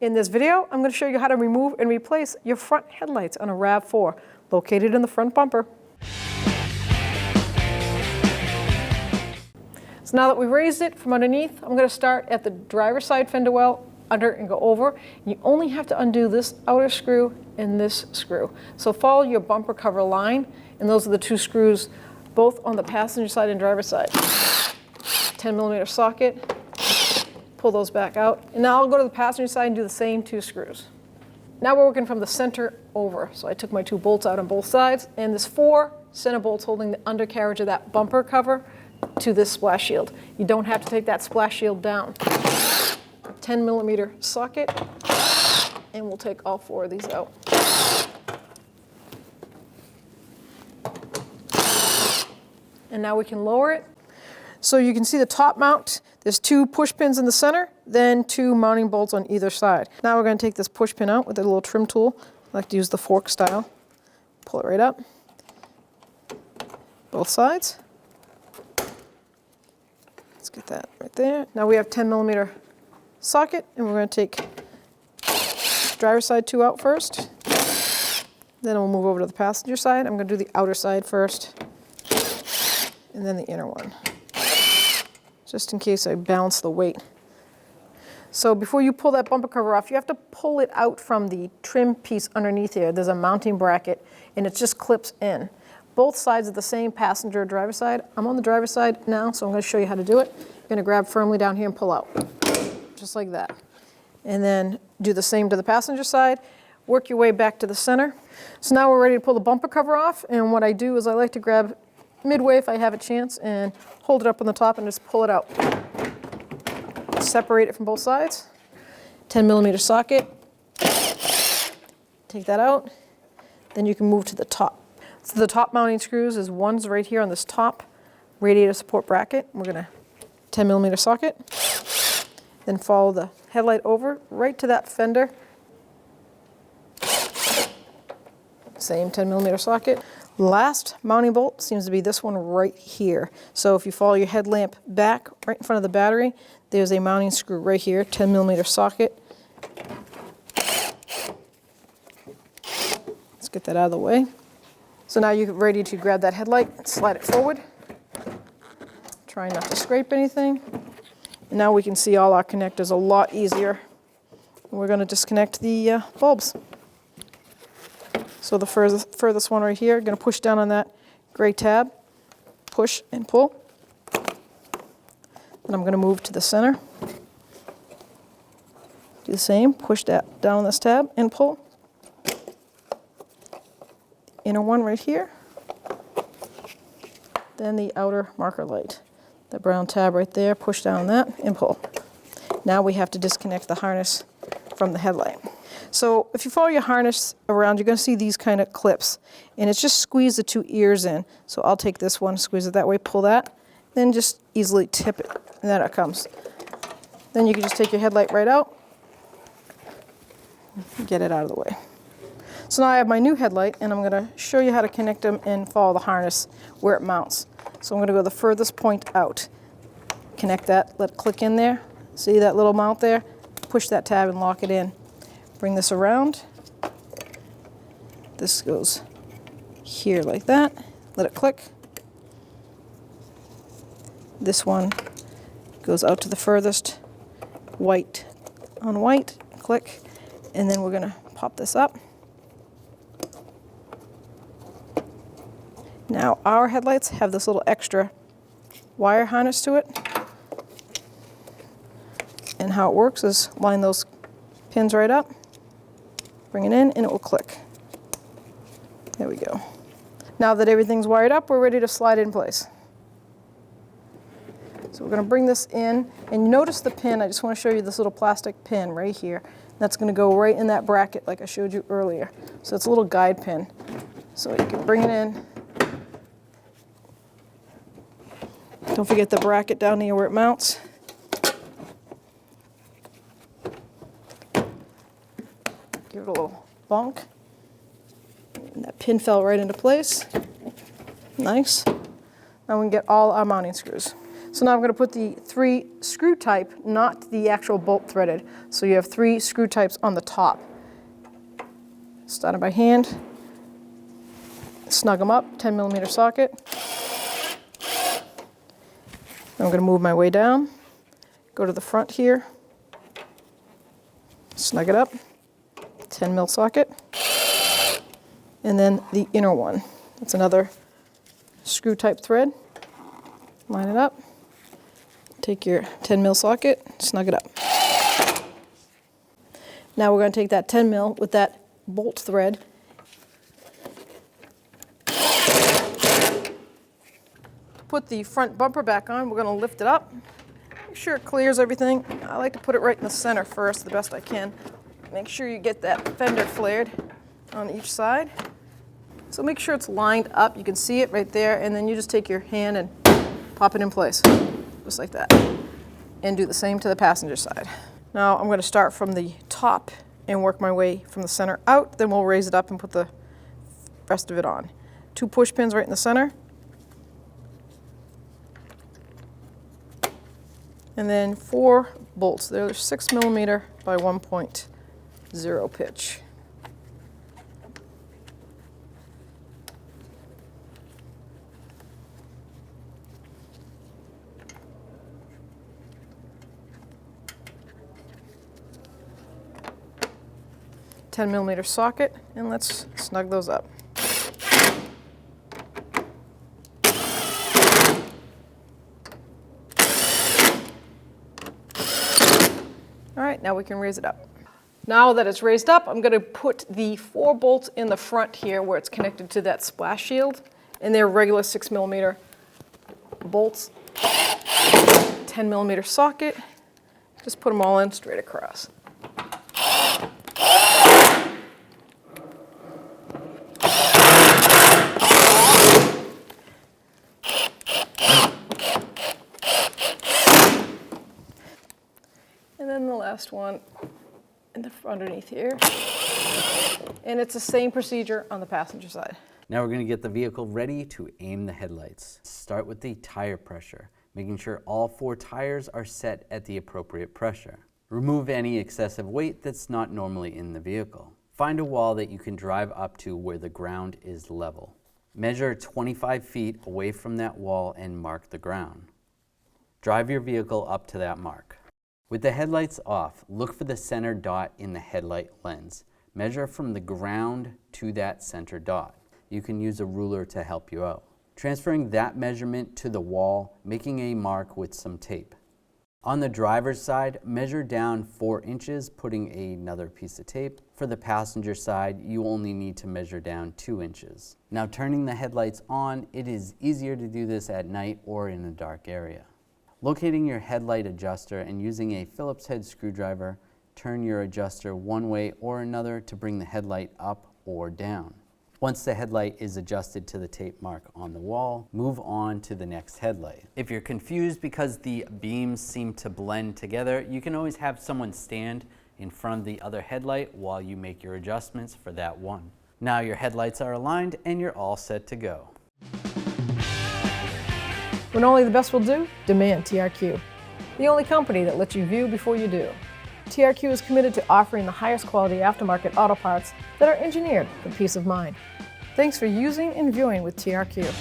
In this video, I'm going to show you how to remove and replace your front headlights on a RAV4 located in the front bumper. So now that we've raised it from underneath, I'm going to start at the driver's side fender well, under and go over. You only have to undo this outer screw and this screw. So follow your bumper cover line, and those are the two screws both on the passenger side and driver's side. 10mm socket. Pull those back out. And now I'll go to the passenger side and do the same two screws. Now we're working from the center over. So I took my two bolts out on both sides, and there's 4 center bolts holding the undercarriage of that bumper cover to this splash shield. You don't have to take that splash shield down. 10mm socket, and we'll take all 4 of these out. And now we can lower it. So you can see the top mount. There's 2 push pins in the center, then 2 mounting bolts on either side. Now we're going to take this push pin out with a little trim tool. I like to use the fork style. Pull it right up. Both sides. Let's get that right there. Now we have 10mm socket, and we're going to take driver's side 2 out first. Then we'll move over to the passenger side. I'm going to do the outer side first, and then the inner one, just in case I balance the weight. So before you pull that bumper cover off, you have to pull it out from the trim piece underneath here. There's a mounting bracket, and it just clips in. Both sides are the same, passenger and driver side. I'm on the driver's side now, so I'm going to show you how to do it. You're going to grab firmly down here and pull out, just like that. And then do the same to the passenger side. Work your way back to the center. So now we're ready to pull the bumper cover off, and what I do is I like to grab midway if I have a chance and hold it up on the top and just pull it out. Separate it from both sides. 10mm socket. Take that out. Then you can move to the top. So the top mounting screws is one's right here on this top radiator support bracket. We're going to 10mm socket. Then follow the headlight over right to that fender. Same 10mm socket. Last mounting bolt seems to be this one right here. So if you follow your headlamp back right in front of the battery, there's a mounting screw right here, 10mm socket. Let's get that out of the way. So now you're ready to grab that headlight and slide it forward. Try not to scrape anything. And now we can see all our connectors a lot easier. We're going to disconnect the bulbs. So the furthest one right here, going to push down on that gray tab, push and pull. Then I'm going to move to the center. Do the same, push that down on this tab and pull. Inner one right here. Then the outer marker light. The brown tab right there, push down on that and pull. Now we have to disconnect the harness from the headlight. So if you follow your harness around, you're going to see these kind of clips, and it's just squeeze the 2 ears in. So I'll take this one, squeeze it that way, pull that, then just easily tip it, and then it comes. Then you can just take your headlight right out, and get it out of the way. So now I have my new headlight, and I'm going to show you how to connect them and follow the harness where it mounts. So I'm going to go the furthest point out, connect that, let it click in there. See that little mount there? Push that tab and lock it in. Bring this around. This goes here like that. Let it click. This one goes out to the furthest, white on white, click, and then we're going to pop this up. Now our headlights have this little extra wire harness to it. And how it works is line those pins right up. Bring it in and it will click. There we go. Now that everything's wired up, we're ready to slide it in place. So we're going to bring this in, and you notice the pin. I just want to show you this little plastic pin right here. That's going to go right in that bracket like I showed you earlier. So it's a little guide pin. So you can bring it in. Don't forget the bracket down here where it mounts. Give it a little bonk. And that pin fell right into place. Nice. Now we can get all our mounting screws. So now I'm going to put the 3 screw type, not the actual bolt threaded. So you have 3 screw types on the top. Starting by hand, snug them up, 10 millimeter socket. I'm going to move my way down, go to the front here, snug it up, 10 mil socket, and then the inner one. That's another screw type thread. Line it up, take your 10 mil socket, snug it up. Now we're going to take that 10 mil with that bolt thread, put the front bumper back on. We're going to lift it up, make sure it clears everything. I like to put it right in the center first, the best I can. Make sure you get that fender flared on each side. So make sure it's lined up. You can see it right there, and then you just take your hand and pop it in place, just like that. And do the same to the passenger side. Now I'm going to start from the top and work my way from the center out, then we'll raise it up and put the rest of it on. 2 push pins right in the center. And then 4 bolts. They're 6 millimeter by 1.0 pitch. $10mm socket, and let's snug those up. All right, now we can raise it up. Now that it's raised up, I'm going to put the 4 bolts in the front here where it's connected to that splash shield, and they're regular 6mm bolts, 10mm socket. Just put them all in straight across. And then the last one underneath here. And it's the same procedure on the passenger side. Now we're going to get the vehicle ready to aim the headlights. Start with the tire pressure, making sure all 4 tires are set at the appropriate pressure. Remove any excessive weight that's not normally in the vehicle. Find a wall that you can drive up to where the ground is level. Measure 25 feet away from that wall and mark the ground. Drive your vehicle up to that mark. With the headlights off, look for the center dot in the headlight lens. Measure from the ground to that center dot. You can use a ruler to help you out. Transferring that measurement to the wall, making a mark with some tape. On the driver's side, measure down 4 inches, putting another piece of tape. For the passenger side, you only need to measure down 2 inches. Now turning the headlights on, it is easier to do this at night or in a dark area. Locating your headlight adjuster and using a Phillips head screwdriver, turn your adjuster one way or another to bring the headlight up or down. Once the headlight is adjusted to the tape mark on the wall, move on to the next headlight. If you're confused because the beams seem to blend together, you can always have someone stand in front of the other headlight while you make your adjustments for that one. Now your headlights are aligned and you're all set to go. When only the best will do, demand TRQ. The only company that lets you view before you do. TRQ is committed to offering the highest quality aftermarket auto parts that are engineered for peace of mind. Thanks for using and viewing with TRQ.